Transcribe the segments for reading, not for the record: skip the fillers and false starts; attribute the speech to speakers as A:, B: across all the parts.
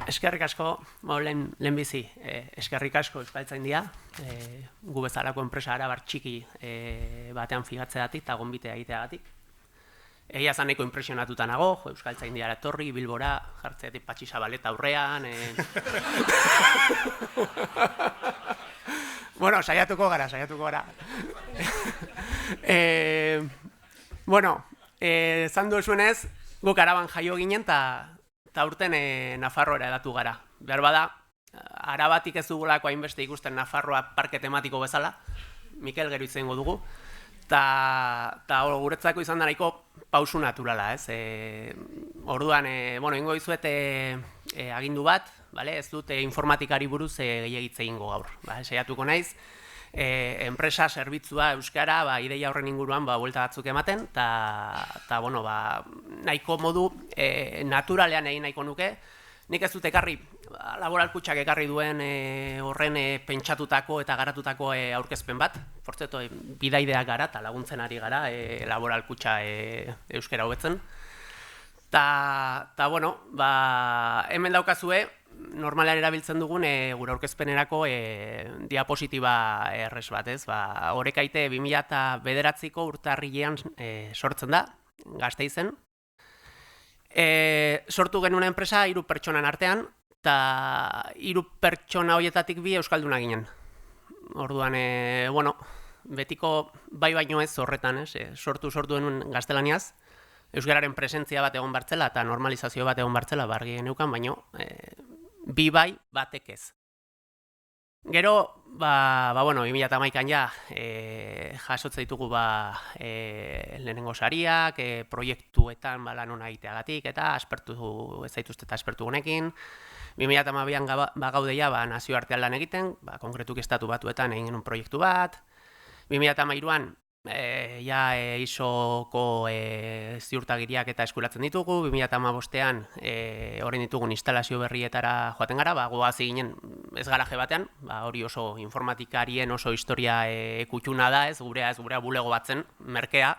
A: Eskerrik asko, lehenbizi, eskerrik asko Euskaltzaindia, gu bezalako enpresa arabar txiki batean figatzeagatik eta gonbitea egiteagatik. Egia zaneko impresionatuta nago, Euskaltzaindiara etorri, Bilbora, jartzeatik Patxi Zabalet aurrean. Bueno, saiatuko gara. Zan duzuenez, guk Araban jaio ginen eta urten Nafarroara edatu gara. Behar bada, Arabatik ez dugulako hainbeste ikusten Nafarroa parke tematiko bezala, Mikel gero izango dugu, eta guretzako izan da nahiko pausu naturala, ez? Orduan, ingo dizuet agindu bat, ez dut informatikari buruz gehiagitze egingo gaur. Saiatuko naiz, enpresa, zerbitzua, euskara, ideia horren inguruan buelta batzuk ematen, eta nahiko modu naturalean egin nahiko nuke. Nik ez dut ekarri, laboralkutxak ekarri duen horren pentsatutako eta garatutako aurkezpen bat. Portzeto, bidaideak gara eta laguntzen ari gara laboralkutxa euskara hobetzen. Hemen daukazue, normalean erabiltzen dugun gure aurkezpenerako diapositiba errez bat, ez? Horrekaite 2009ko urtarrilean sortzen da, Gasteizen. Sortu genuen enpresa 3 pertsonan artean, eta 3 pertsona horietatik 2 euskalduna ginen. Orduan, betiko bai baino ez horretan, sortu genuen gaztelaniaz, euskararen presentzia bat egon bartzela eta normalizazio bat egon bartzela bargi geneukan, baino 2 bai batek ez. Gero, 2011an ja jasotze ditugu lehenengo sariak, proiektuetan lan hona egiteagatik eta ez zaituzte eta aspertu gunekin. 2012an gaude ja nazioartean lan egiten, konkretuki estatu batuetan egin genuen proiektu bat. 2013an ISOko ziurtagiriak eta eskuratzen ditugu, 2015an horrein ditugun instalazio berrietara joaten gara, goaz eginen ez garaje batean, hori oso informatikarien oso historia kutxuna da, ez gurea bulego batzen, merkea,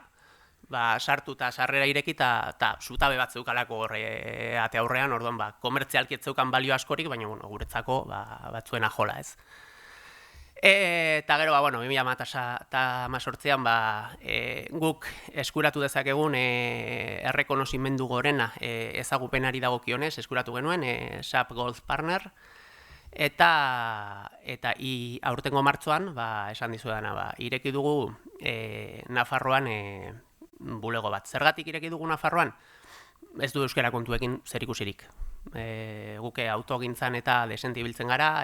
A: sartu eta sarrera ireki eta zutabe bat zeukalako ate aurrean, orduan komertzialki ez zeukan balio askorik, baina guretzako batzuena jola, ez. Eta gero, 2018an guk eskuratu dezakegun errekonozimendu gorena ezagupenari dagokionez, eskuratu genuen SAP Gold Partner, eta aurtengo martxoan, esan dizuedana, ireki dugu Nafarroan bulego bat. Zergatik ireki dugu Nafarroan? Ez du euskara kontuekin zerikusirik. Guke autogintzan eta desenti biltzen gara,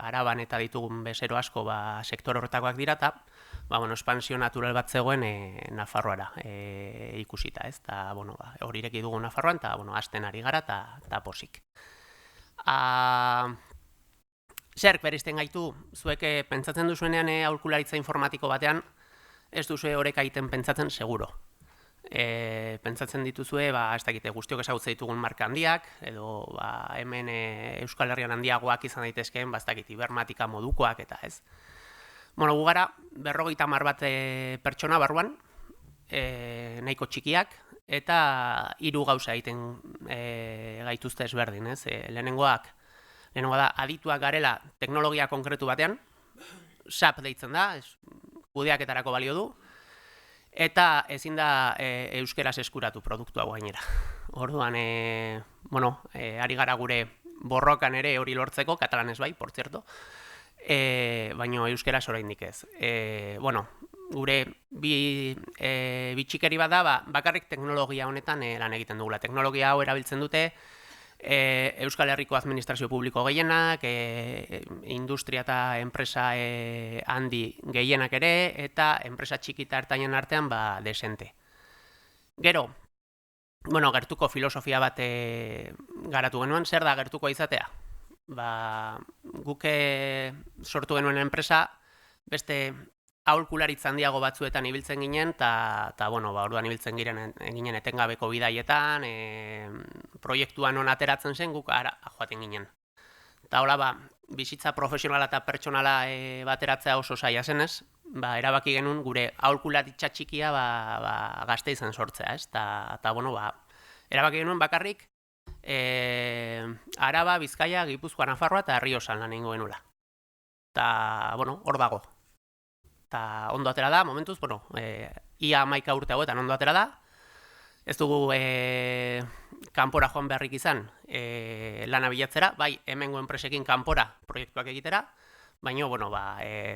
A: Araban eta ditugun bezero asko sektor horretakoak dira, eta espansio natural bat zegoen Nafarroara ikusita, ez? Hori ireki dugu Nafarroan, eta hasten ari gara, eta posik. Zerk bereizten gaitu, zuek pentsatzen duzuenean aholkularitza informatiko batean, ez duzue horrek aiten pentsatzen seguro. Pentsatzen dituzue, ez dakite guztiok ezagutzen ditugun marka handiak, edo hemen Euskal Herrian handiagoak izan daitezkeen, ez dakit Ibermatika modukoak eta ez. Gu gara, 50 bat pertsona barruan, nahiko txikiak, eta 3 gauza egiten gaituzte ezberdin, ez. Lehenengoa da, adituak garela teknologia konkretu batean, SAP deitzen da, kudeaketarako balio du, eta ezin da euskeraz eskuratu produktua gainera. Orduan, ari gara gure borrokan ere hori lortzeko, katalanez bai, por cierto, baina euskeraz oraindik ez. Gure bitxikeri bat da, bakarrik teknologia honetan lan egiten dugula. Teknologia hau erabiltzen dute Euskal Herriko administrazio publiko gehienak, industria eta enpresa handi gehienak ere, eta enpresa txikita ertainen artean desente. Gero, gertuko filosofia bat garatu genuen, zer da gertuko izatea? Guke sortu genuen enpresa, beste aholkularitza handiago batzuetan ibiltzen ginen, eta orduan ibiltzen ginen etengabeko bidaietan, proiektuan hon ateratzen zen, guk joaten ginen. Eta hola, bizitza profesionala eta pertsonala bateratzea oso zaila zenez, erabaki genuen gure aholkularitza txikia Gasteizen sortzea, ez? Eta erabaki genuen bakarrik Araba, Bizkaia, Gipuzkoa, Nafarroa eta Errioxan lan egingo genuela. Eta, bueno, hor dago. Eta ondo atera da, momentuz, bueno, ia 11 urte hauetan ondo atera da. Ez dugu kanpora joan beharrik izan lana bilatzera, bai, hemengo enpresekin kanpora proiektuak egitera, baina, bueno,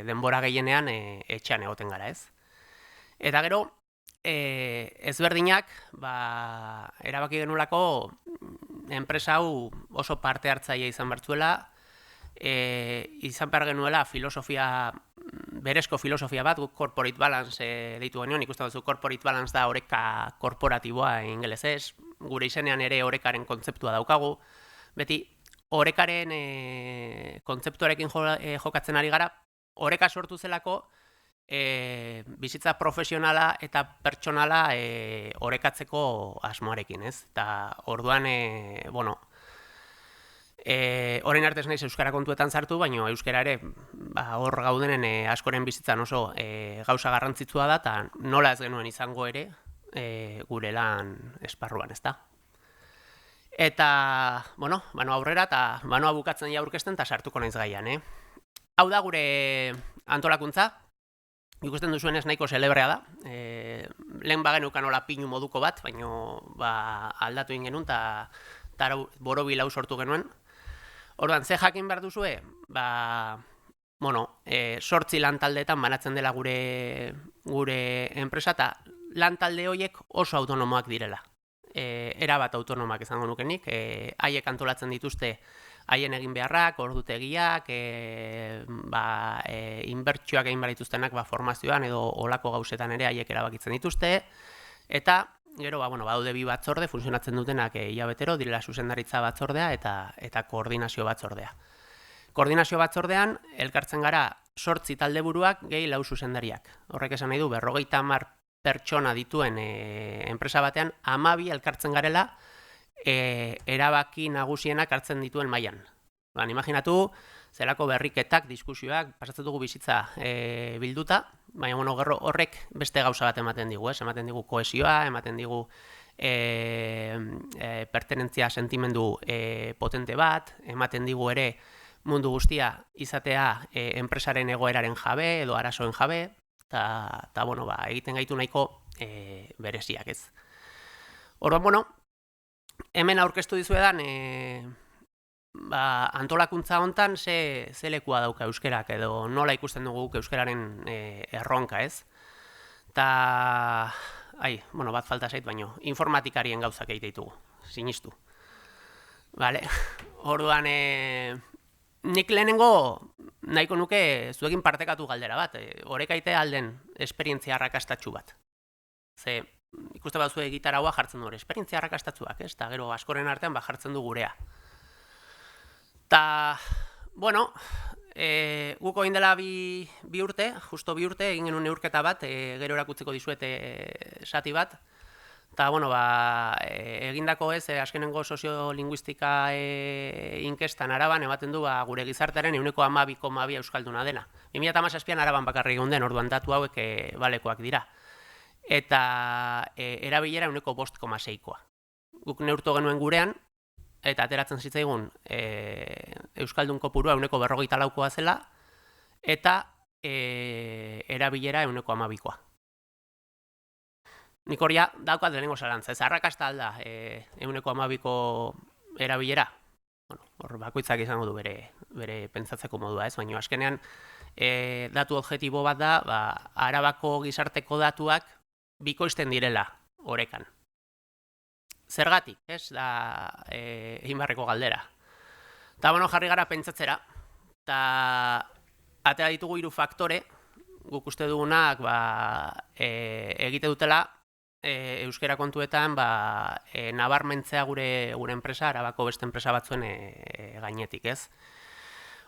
A: denbora gehienean etxean egoten gara, ez? Eta gero, ezberdinak, erabaki genulako enpresa hau oso parte hartzaile izan bertzuela, izan behar genuela berezko filosofia bat, guk corporate balance deitu genuen, ikusten duzu corporate balance da oreka korporatiboa ingelesez, gure izenean ere orekaren kontzeptua daukagu, beti orekaren kontzeptuarekin jokatzen ari gara, oreka sortu zelako bizitza profesionala eta pertsonala orekatzeko asmoarekin, ez? Eta orduan, bueno, orain arte ez naiz euskara kontuetan sartu, baina euskara ere hor gaudenen askoren bizitzan oso gauza garrantzitsua da, eta nola ez genuen izango ere gure lan esparruan, ezta? Eta, bueno, banoa aurrera eta banoa bukatzen ja aurkezten eta sartuko naiz gaian, Hau da gure antolakuntza, ikusten duzuenez nahiko celebrea da, lehen bagenukan nola pinu moduko bat, baina aldatu egin genuen eta borobil hau sortu genuen. Orduan, ze jakin behar duzue, bueno, 8 lantaldeetan banatzen dela gure enpresa, eta lantalde horiek oso autonomoak direla. Erabat autonomak izango nukenik, haiek antolatzen dituzte haien egin beharrak, ordutegiak, inbertsioak egin behar dituztenak formazioan edo olako gauzetan ere haiek erabakitzen dituzte, eta gero, badaude bi batzorde, funtzionatzen dutenak hilabetero, direla zuzendaritza batzordea eta koordinazio batzordea. Koordinazio batzordean, elkartzen gara 8 taldeburuak gehi 4 zuzendariak. Horrek esan nahi du, 50 pertsona dituen enpresa batean, 12 elkartzen garela erabaki nagusienak hartzen dituen mailan. Imaginatu, zelako berriketak, diskusioak, pasatzen dugu bizitza bilduta, baina gero horrek beste gauza bat ematen digu, ematen digu kohesioa, ematen digu pertenentzia sentimendu potente bat, ematen digu ere mundu guztia izatea enpresaren egoeraren jabe edo arazoen jabe, eta egiten gaitu nahiko bereziak, ez. Orduan, hemen aurkeztu dizuedan antolakuntza hontan ze lekua dauka euskerak edo nola ikusten dugu euskararen erronka, ez? Eta, bat falta zait, baino, informatikarien gauzak egite ditugu, sinistu. Vale, orduan, nik lehenengo nahiko nuke zuekin partekatu galdera bat, orekaite alden esperientzia arrakastatxu bat. Ze, ikuste bat zue gitaraua jartzen du hori, esperientzia arrakastatxuak, ez? Eta gero askoren artean jartzen du gurea. Eta, bueno, guk oin dela bi urte, justo 2 urte, egin genuen neurketa bat, gero erakutziko dizuete sati bat. Eta, egindako ez, azkenengo soziolinguistika inkestan Araban, ematen du gure gizartearen 12,2 euskalduna dena. 2017an Araban bakarrik egun den, orduan datu hauek balekoak dira. Eta erabilera 5,6koa. Guk neurtu genuen gurean, eta ateratzen zitzaigun euskaldun kopurua 54koa zela, eta erabilera 12,2koa. Nik hori daukat lehenengo zalantza, ez arrakasta alda 12,2ko erabilera. Hor bakoitzak izango du bere pentsatzeko modua, ez? Baina azkenean datu objektibo bat da, Arabako gizarteko datuak bikoizten direla orekan. Zergatik, ez, da egin barreko galdera. Eta, jarri gara pentsatzera, eta atera ditugu 3 faktore, guk uste dugunak egite dutela euskera kontuetan nabarmentzea gure enpresa, Arabako beste enpresa batzuen gainetik, ez?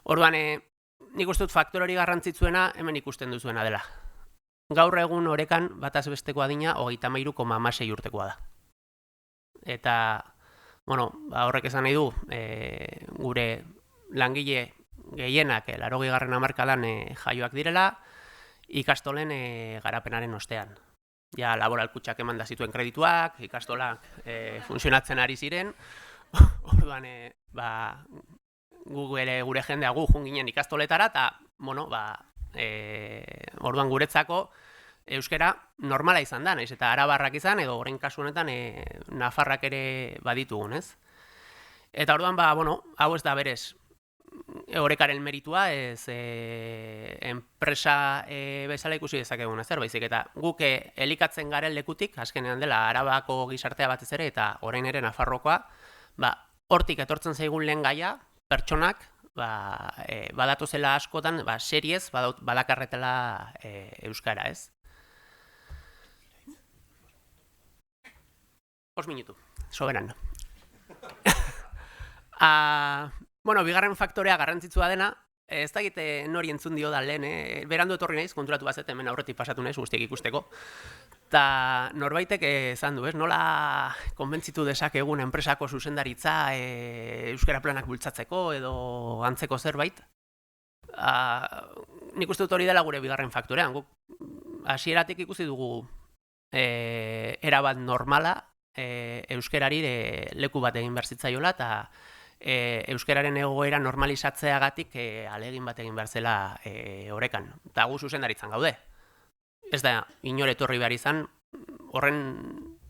A: Orduan, nik uste dut faktore hori garrantzitsuena hemen ikusten duzuena dela. Gaur egun orekan bataz besteko adina 33,6 urtekoa da. Eta, horrek esan nahi du, gure langile gehienak 80. hamarkadan jaioak direla, ikastolen garapenaren ostean. Ja, laboral kutxak eman da zituen kredituak, ikastolak funtzionatzen ari ziren, Orduan, gure jendea jun ginen ikastoletara, eta, bueno, orduan guretzako euskera normala izan da, naiz eta arabarrak izan, edo orain kasu honetan nafarrak ere baditugun, ez? Eta orduan, hau ez da berez orekaren meritua, ez enpresa bezala ikusi dezakeguna zer, baizik eta guk elikatzen garen lekutik, azkenean dela Arabako gizartea batez ere, eta orain ere Nafarrokoa, hortik etortzen zaigun lehen gaia, pertsonak, badatozela askotan, seriez badakarretela euskara, ez? 5 minutu, soberan. Bigarren faktorea garrantzitsua dena, ez dakit nori entzun dio da lehen, berandu etorri naiz, konturatu bazet hemen aurretik pasatu naiz guztiek ikusteko. Eta norbaitek esan du, nola konbentzitu dezakegun enpresako zuzendaritza euskara planak bultzatzeko edo antzeko zerbait. Nik uste dut hori dela gure bigarren faktorean. Guk hasieratik ikusi dugu erabat normala euskerari leku bat egin behar zitzaiola, eta euskararen egoera normalizatzeagatik ahalegin bat egin behar zela orekan. Eta gu zuzendaritzan gaude. Ez da, inor etorri behar izan, horren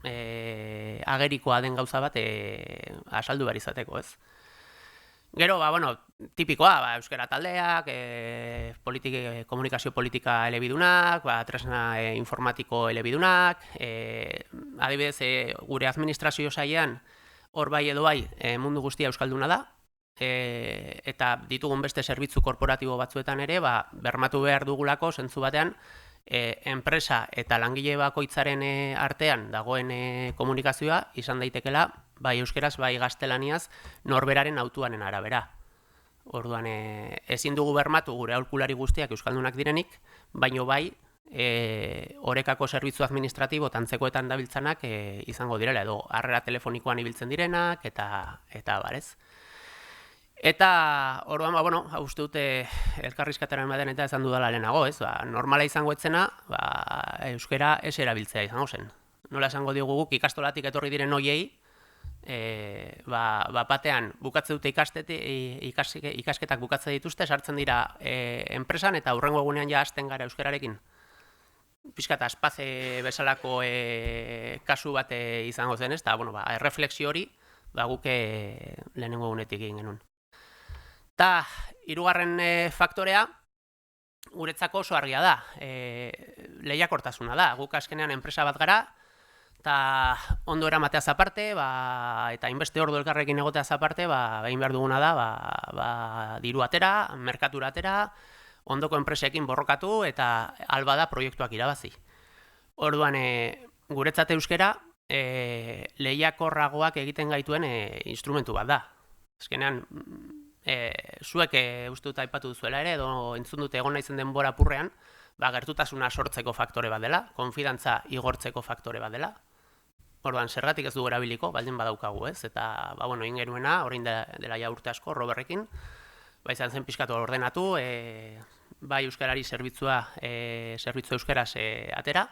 A: agerikoa den gauza bat asaldu behar izateko, ez? Gero, tipikoa, euskara taldeak, komunikazio politika elebidunak, tresna informatiko elebidunak, adibidez, gure administrazio sailean, hor bai edo bai, mundu guztia euskalduna da, eta ditugun beste zerbitzu korporatibo batzuetan ere, bermatu behar dugulako, zentzu batean, enpresa eta langile bakoitzaren artean dagoen komunikazioa izan daitekela, bai euskeraz, bai gaztelaniaz, norberaren autuanen arabera. Orduan, ezin dugu bermatu gure aholkulari guztiak euskaldunak direnik, baino bai, orekako zerbitzu administratibo tantzekoetan dabiltzanak izango direla, edo harrera telefonikoan ibiltzen direnak, eta barez. Eta, orduan, hau uste dute elkarrizkataren baten eta esan dudala lehenago, ez? Normala izango etzena, euskera ez erabiltzea izango zen. Nola esango diogu guk ikastolatik etorri diren hoiei, batean bukatze dute ikasketak bukatze dituzte, sartzen dira enpresan, eta hurrengo egunean ja hasten gara euskerarekin. Pixka eta espaze bezalako kasu bat izango zen, ez? Eta, erreflexio hori, guk lehenengo egunetik egin genuen. Eta, hirugarren faktorea, guretzako oso argia da, lehiakortasuna da. Guk azkenean enpresa bat gara, eta ondo eramateaz aparte, eta inbeste ordu elkarrekin egoteaz aparte, egin behar duguna da, diru atera, merkatura atera, ondoko enpresekin borrokatu, eta alba da proiektuak irabazi. Orduan, guretzat euskera, lehiakorragoak egiten gaituen instrumentu bat da. Azkenean, zuek uste dut aipatu duzuela ere, edo entzun dute egon naizen denbora apurrean, gertutasuna sortzeko faktore bat dela, konfidantza igortzeko faktore bat dela. Orduan, zergatik ez dugu erabiliko, baldin badaukagu, ez? Eta, egin genuena, orain dela ja urte asko, Roberrekin, izan zen pixkatu ordenatu, bai euskarari zerbitzu euskaraz atera.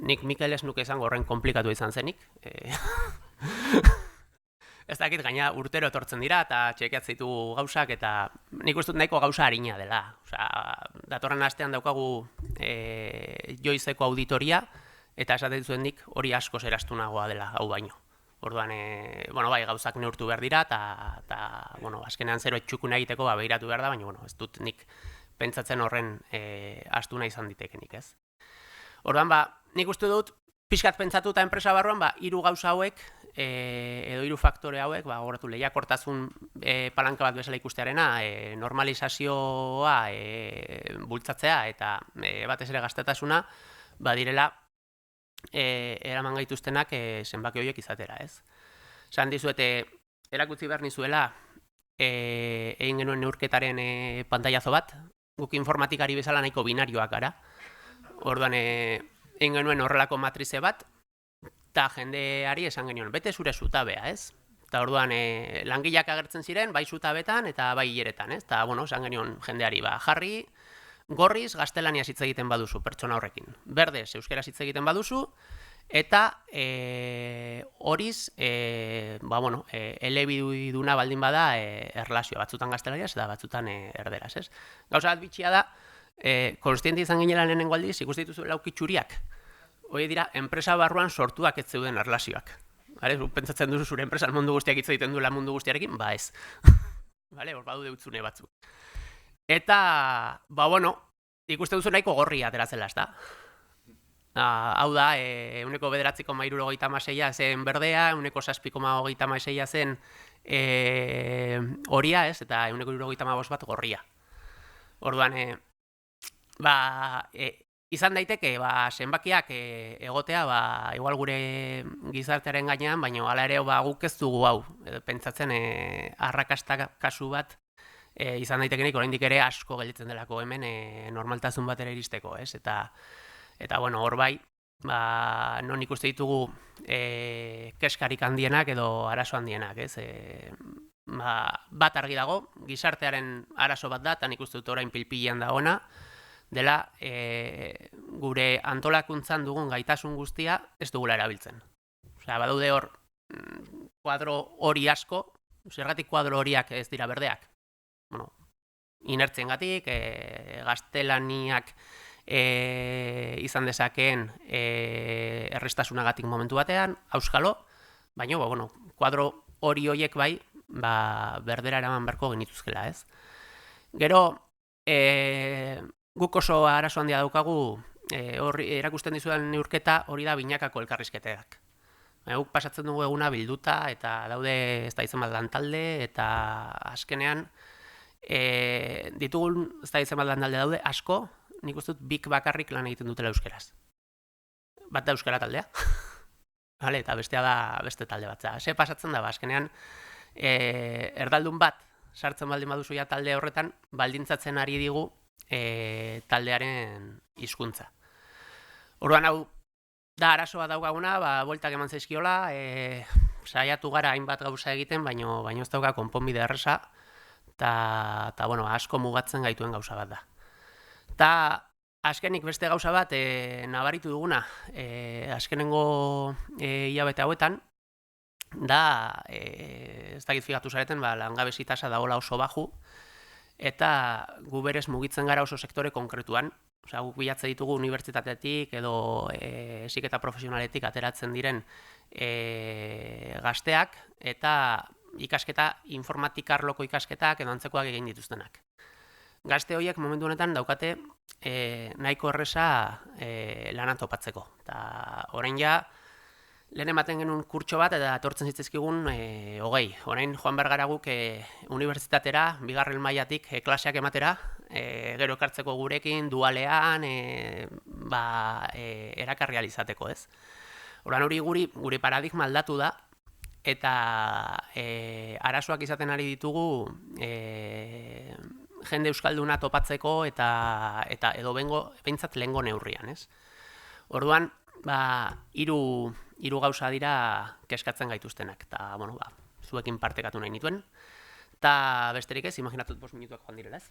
A: Nik Mikel ez nuke izango horren komplikatu izan zenik. Ez dakit gaina urtero etortzen dira eta txekiatzen ditugu gauzak, eta nik uste dut nahiko gauza harina dela. Datorren astean daukagu Joizeko auditoria, eta esaten zuen nik hori asko zerastunagoa dela, hau baino. Orduan, gauzak neurtu behar dira, eta azkenean zero etxukuna egiteko behiratu behar da, baina ez dut nik pentsatzen horren astuna izan ditekenik, ez? Orduan, nik uste dut, pixkat pentsatuta enpresa barruan, hiru gauza hauek, edo hiru faktore hauek, gogoratu lehiakortasun palanka bat bezala ikustearena, normalizazioa bultzatzea, eta batez ere gaztetasuna, direla eraman gaituztenak zenbaki horiek izatera, ez? Esan dizuete, erakutsi behar nizuela, egin genuen neurketaren pantailazo bat, guk informatikari bezala nahiko binarioak gara. Orduan, egin genuen horrelako matrize bat, eta jendeari esan genuen, bete zure zutabea, ez? Eta orduan, langileak agertzen ziren, bai zutabetan eta bai hileretan, ez? Eta, esan genuen jendeari, jarri, gorriz, gaztelaniaz hitz egiten baduzu pertsona horrekin. Berdez, euskaraz hitz egiten baduzu, Eta horiz, elebiduna baldin bada erlazio, batzutan gaztelaniaz eta batzutan erderaz, ez? Gauza bat bitxia da, konstiente izan ginela lehenengo aldiz, ikusten dituzu laukitxuriak, hori dira, enpresa barruan sortuak ez zeuden erlazioak. Pentsatzen duzu zure enpresan mundu guztiak hitz egiten duela mundu guztiarekin, ba ez. Hor badu deutzune batzuk. Eta, ikusten duzu nahiko gorria ateratzela, ez da? Hau da, 9,9,6 zen berdea, 7,6 zen horia, ez? Eta 9,75 bat gorria. Orduan, izan daiteke, zenbakiak egotea, igual gure gizartearen gainean, baina hala ere guk ez dugu hau, pentsatzen arrakasta kasu bat, izan daitekenik oraindik ere asko gelditzen delako hemen normaltasun batera iristeko, ez? Eta hor bai, non ikuste ditugu keskarik handienak edo arazo handienak, ez? Bat argi dago, gizartearen arazo bat da, eta nik uste dut orain pilpilean dagoena, dela gure antolakuntzan dugun gaitasun guztia ez dugula erabiltzen. Osea, badaude hor kuadro hori asko, zergatik kuadro horiak ez dira berdeak. Inertziengatik, gaztelaniak izan dezakeen errestasunagatik momentu batean, auskalo, baina, kuadro hori horiek bai, berdera eraman beharko genituzkela, ez? Gero, guk oso arazo handia daukagu, erakusten dizudan neurketa hori da binakako elkarrizketeak. Guk pasatzen dugu eguna bilduta, eta daude ez da izan bat lantalde, eta azkenean, ditugun ez da izan bat lantalde daude asko, nik uste dut bik bakarrik lan egiten dutela euskeraz. Bat da euskara taldea, eta bestea da beste talde bat. Ze pasatzen da, azkenean, erdaldun bat sartzen baldin baduzu ja talde horretan, baldintzatzen ari digu taldearen hizkuntza. Orduan hau da arazoa daukaguna, bueltak eman zaizkiola, saiatu gara hainbat gauza egiten, baino ez dauka konponbide erresa, eta asko mugatzen gaituen gauza bat da. Eta azkenik beste gauza bat nabaritu duguna, azkenengo hilabete hauetan, da, ez dakit figatu zareten, langabezi tasa dagoela oso baju, eta gu berez mugitzen gara oso sektore konkretuan. Osea, guk bilatze ditugu unibertsitatetik edo heziketa profesionaletik ateratzen diren gazteak, eta ikasketa, informatikarloko ikasketak edo antzekoak egin dituztenak. Gazte horiek momentu honetan daukate nahiko erresa lana topatzeko. Eta orain ja, lehen ematen genuen kurtso bat eta etortzen zitzizkigun 20. Orain joan behar gara guk unibertsitatera, bigarren mailatik klaseak ematera, gero ekartzeko gurekin, dualean, erakarri alizateko, ez? Orain hori gure paradigma aldatu da, eta arazoak izaten ari ditugu jende euskalduna topatzeko eta edo behintzat lehengo neurrian, ez? Orduan, hiru gauza dira keskatzen gaituztenak, eta, zuekin partekatu nahi nituen. Eta besterik ez, imaginatut 5 minutuak joan direla, ez?